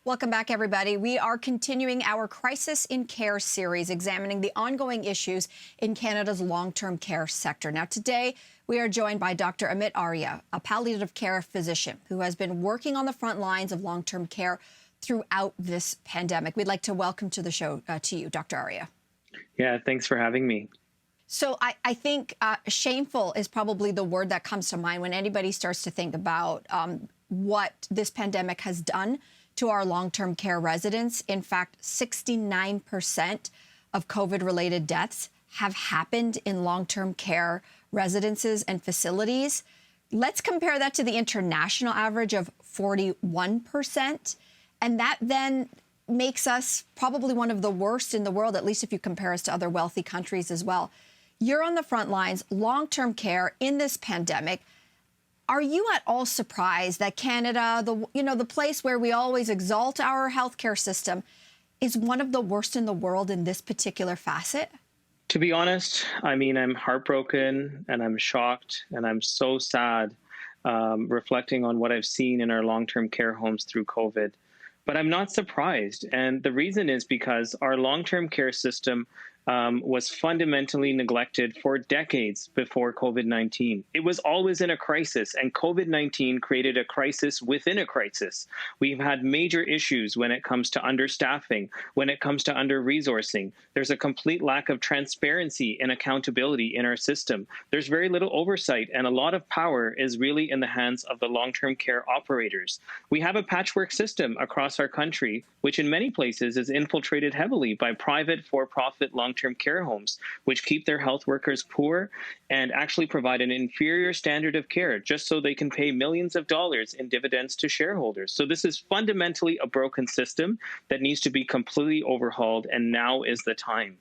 Welcome back, everybody. We are continuing our Crisis in Care series, examining the ongoing issues in Canada's long-term care sector. Now, today, we are joined by Dr. Amit Arya, a palliative care physician who has been working on the front lines of long-term care throughout this pandemic. We'd like to welcome to the show to you, Dr. Arya. Yeah, thanks for having me. So I think shameful is probably the word that comes to mind when anybody starts to think about what this pandemic has done to our long-term care residents. In fact, 69% of COVID-related deaths have happened in long-term care residences and facilities. Let's compare that to the international average of 41%. And that then makes us probably one of the worst in the world, at least if you compare us to other wealthy countries as well. You're on the front lines, long-term care in this pandemic. Are you at all surprised that Canada, the place where we always exalt our healthcare system, is one of the worst in the world in this particular facet? To be honest, I'm heartbroken and I'm shocked and I'm so sad reflecting on what I've seen in our long-term care homes through COVID. But I'm not surprised. And the reason is because our long-term care system was fundamentally neglected for decades before COVID-19. It was always in a crisis, and COVID-19 created a crisis within a crisis. We've had major issues when it comes to understaffing, when it comes to under-resourcing. There's a complete lack of transparency and accountability in our system. There's very little oversight, and a lot of power is really in the hands of the long-term care operators. We have a patchwork system across our country, which in many places is infiltrated heavily by private for-profit long-term care homes, which keep their health workers poor and actually provide an inferior standard of care just so they can pay millions of dollars in dividends to shareholders. So this is fundamentally a broken system that needs to be completely overhauled, and now is the time.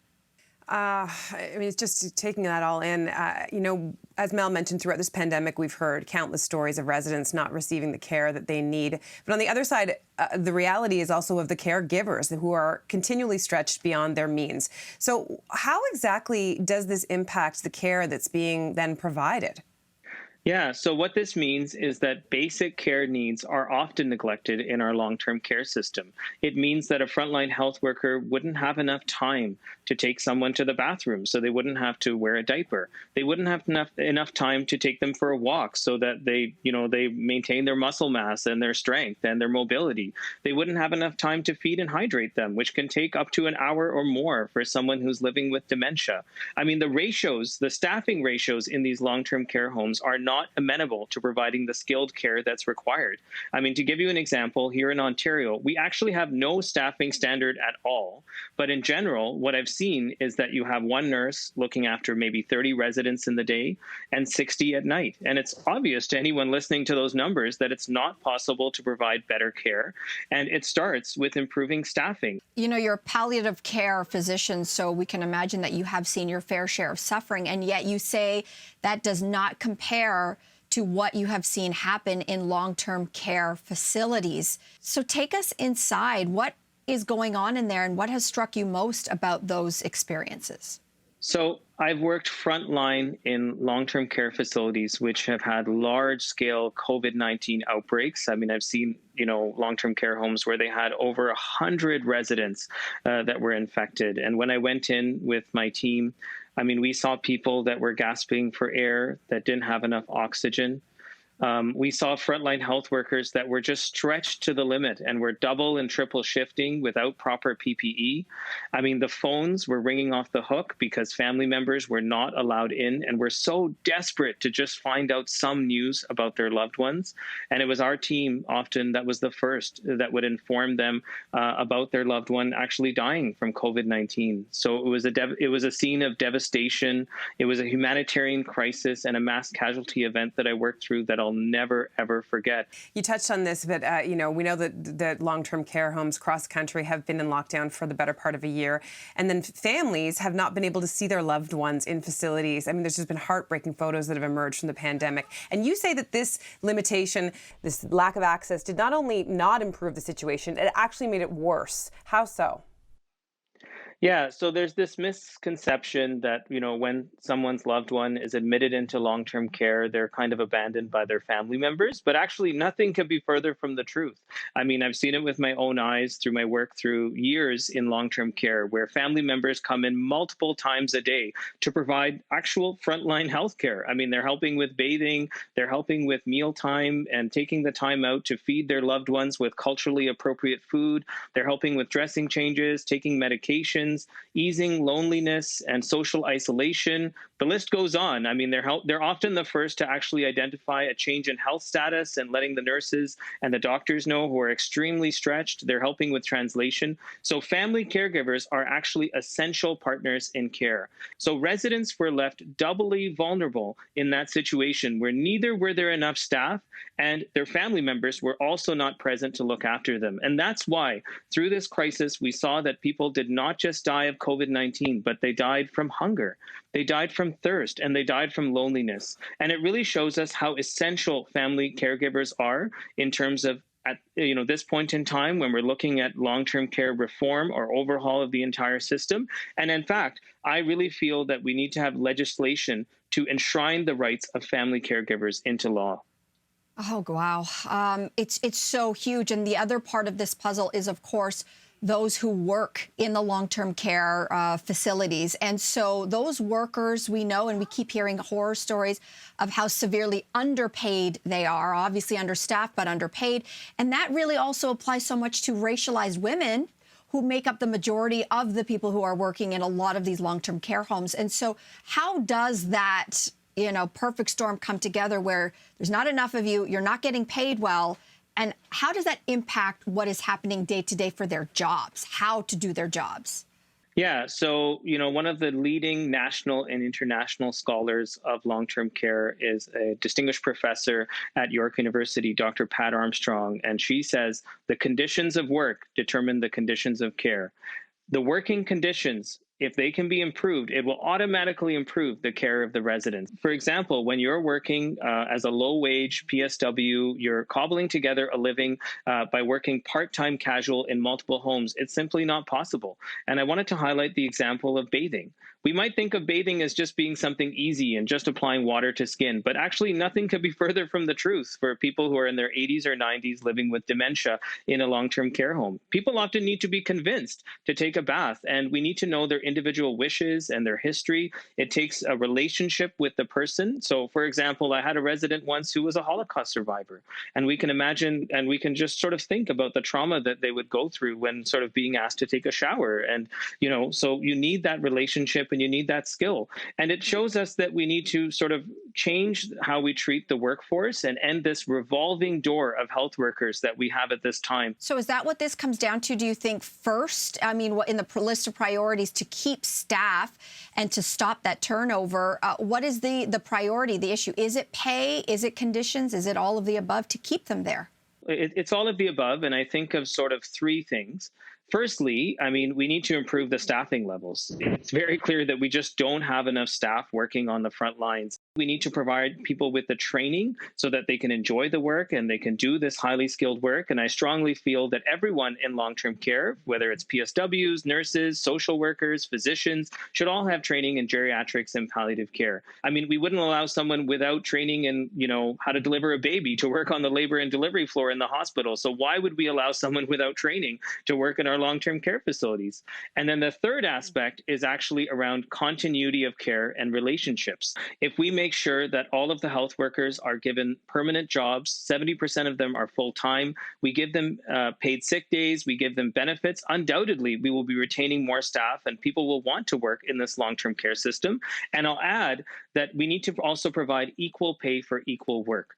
It's just taking that all in. As Mel mentioned, throughout this pandemic, we've heard countless stories of residents not receiving the care that they need. But on the other side, the reality is also of the caregivers who are continually stretched beyond their means. So how exactly does this impact the care that's being then provided? Yeah, so what this means is that basic care needs are often neglected in our long-term care system. It means that a frontline health worker wouldn't have enough time to take someone to the bathroom, so they wouldn't have to wear a diaper. They wouldn't have enough time to take them for a walk so that they maintain their muscle mass and their strength and their mobility. They wouldn't have enough time to feed and hydrate them, which can take up to an hour or more for someone who's living with dementia. The staffing ratios in these long-term care homes are not amenable to providing the skilled care that's required. To give you an example, here in Ontario, we actually have no staffing standard at all. But in general, what I've seen is that you have one nurse looking after maybe 30 residents in the day and 60 at night. And it's obvious to anyone listening to those numbers that it's not possible to provide better care. And it starts with improving staffing. You're a palliative care physician, so we can imagine that you have seen your fair share of suffering, and yet you say that does not compare to what you have seen happen in long-term care facilities. So take us inside. What is going on in there, and what has struck you most about those experiences? So I've worked frontline in long-term care facilities which have had large-scale COVID-19 outbreaks. I've seen, long-term care homes where they had over 100 residents that were infected. And when I went in with my team, we saw people that were gasping for air, that didn't have enough oxygen. We saw frontline health workers that were just stretched to the limit and were double and triple shifting without proper PPE. The phones were ringing off the hook because family members were not allowed in and were so desperate to just find out some news about their loved ones. And it was our team often that was the first that would inform them about their loved one actually dying from COVID-19. So it was a scene of devastation. It was a humanitarian crisis and a mass casualty event that I worked through that I'll never, ever forget. You touched on this, but we know that long-term care homes across the country have been in lockdown for the better part of a year. And then families have not been able to see their loved ones in facilities. There's just been heartbreaking photos that have emerged from the pandemic. And you say that this limitation, this lack of access, did not only not improve the situation, it actually made it worse. How so? Yeah, so there's this misconception that, when someone's loved one is admitted into long-term care, they're kind of abandoned by their family members, but actually nothing could be further from the truth. I mean, I've seen it with my own eyes through my work through years in long-term care where family members come in multiple times a day to provide actual frontline health care. I mean, they're helping with bathing, they're helping with mealtime and taking the time out to feed their loved ones with culturally appropriate food. They're helping with dressing changes, taking medications, easing loneliness and social isolation. The list goes on. I mean, they're often the first to actually identify a change in health status and letting the nurses and the doctors know who are extremely stretched. They're helping with translation. So family caregivers are actually essential partners in care. So residents were left doubly vulnerable in that situation where neither were there enough staff and their family members were also not present to look after them. And that's why through this crisis, we saw that people did not just die of COVID-19, but they died from hunger, they died from thirst, and they died from loneliness. And it really shows us how essential family caregivers are in terms of at this point in time when we're looking at long-term care reform or overhaul of the entire system. And in fact, I really feel that we need to have legislation to enshrine the rights of family caregivers into law. Oh, wow. It's so huge. And the other part of this puzzle is, of course, those who work in the long-term care facilities. And so those workers, we know, and we keep hearing horror stories of how severely underpaid they are, obviously understaffed, but underpaid. And that really also applies so much to racialized women who make up the majority of the people who are working in a lot of these long-term care homes. And so how does that perfect storm come together where there's not enough of you, you're not getting paid well, and how does that impact what is happening day to day for their jobs, how to do their jobs? Yeah, so, one of the leading national and international scholars of long-term care is a distinguished professor at York University, Dr. Pat Armstrong, and she says the conditions of work determine the conditions of care. The working conditions, if they can be improved, it will automatically improve the care of the residents. For example, when you're working as a low-wage PSW, you're cobbling together a living by working part-time casual in multiple homes. It's simply not possible. And I wanted to highlight the example of bathing. We might think of bathing as just being something easy and just applying water to skin, but actually nothing could be further from the truth for people who are in their 80s or 90s living with dementia in a long-term care home. People often need to be convinced to take a bath, and we need to know their individual wishes and their history. It takes a relationship with the person. So, for example, I had a resident once who was a Holocaust survivor, and we can imagine and we can just sort of think about the trauma that they would go through when sort of being asked to take a shower. And, so you need that relationship and you need that skill. And it shows us that we need to sort of change how we treat the workforce and end this revolving door of health workers that we have at this time. So is that what this comes down to, do you think, first? I mean, what in the list of priorities to keep staff and to stop that turnover? What is the priority, the issue? Is it pay? Is it conditions? Is it all of the above to keep them there? It's all of the above. And I think of sort of three things. Firstly, I mean, we need to improve the staffing levels. It's very clear that we just don't have enough staff working on the front lines. We need to provide people with the training so that they can enjoy the work and they can do this highly skilled work. And I strongly feel that everyone in long-term care, whether it's PSWs, nurses, social workers, physicians, should all have training in geriatrics and palliative care. I mean, we wouldn't allow someone without training in, how to deliver a baby to work on the labor and delivery floor in the hospital. So why would we allow someone without training to work in our long-term care facilities? And then the third aspect is actually around continuity of care and relationships. If we make sure that all of the health workers are given permanent jobs, 70% of them are full-time, we give them paid sick days, we give them benefits, undoubtedly we will be retaining more staff and people will want to work in this long-term care system. And I'll add that we need to also provide equal pay for equal work.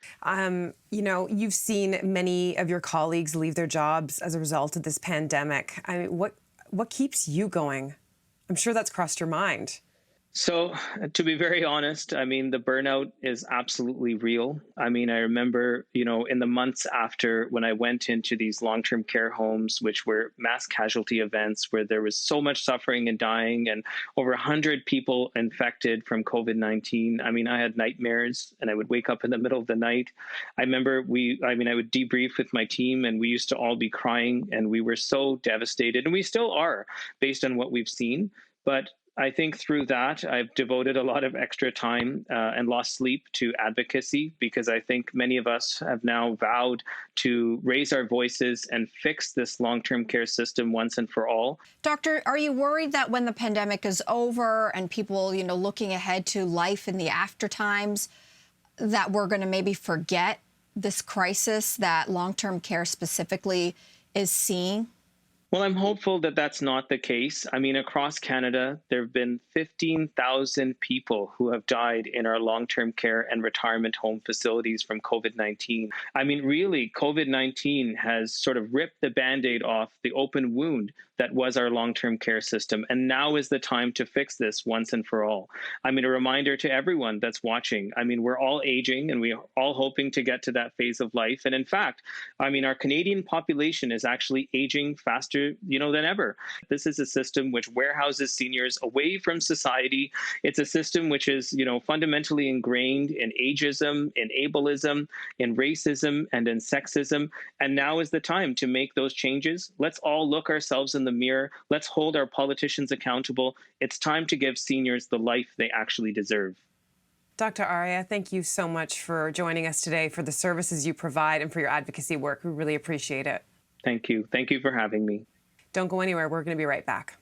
You've seen many of your colleagues leave their jobs as a result of this pandemic. I mean, what keeps you going? I'm sure that's crossed your mind. So, to be very honest, I mean, the burnout is absolutely real. I mean, I remember, in the months after when I went into these long term care homes, which were mass casualty events where there was so much suffering and dying, and over 100 people infected from COVID-19. I mean, I had nightmares and I would wake up in the middle of the night. I remember I would debrief with my team and we used to all be crying and we were so devastated, and we still are based on what we've seen. But I think through that, I've devoted a lot of extra time and lost sleep to advocacy, because I think many of us have now vowed to raise our voices and fix this long-term care system once and for all. Doctor, are you worried that when the pandemic is over and people, looking ahead to life in the after times, that we're going to maybe forget this crisis that long-term care specifically is seeing? Well, I'm hopeful that that's not the case. I mean, across Canada, there have been 15,000 people who have died in our long-term care and retirement home facilities from COVID-19. I mean, really, COVID-19 has sort of ripped the Band-Aid off the open wound that was our long-term care system. And now is the time to fix this once and for all. I mean, a reminder to everyone that's watching. I mean, we're all aging and we're all hoping to get to that phase of life. And in fact, I mean, our Canadian population is actually aging faster, than ever. This is a system which warehouses seniors away from society. It's a system which is, fundamentally ingrained in ageism, in ableism, in racism, and in sexism. And now is the time to make those changes. Let's all look ourselves in the mirror. Let's hold our politicians accountable. It's time to give seniors the life they actually deserve. Dr. Arya, thank you so much for joining us today, for the services you provide and for your advocacy work. We really appreciate it. Thank you. Thank you for having me. Don't go anywhere. We're going to be right back.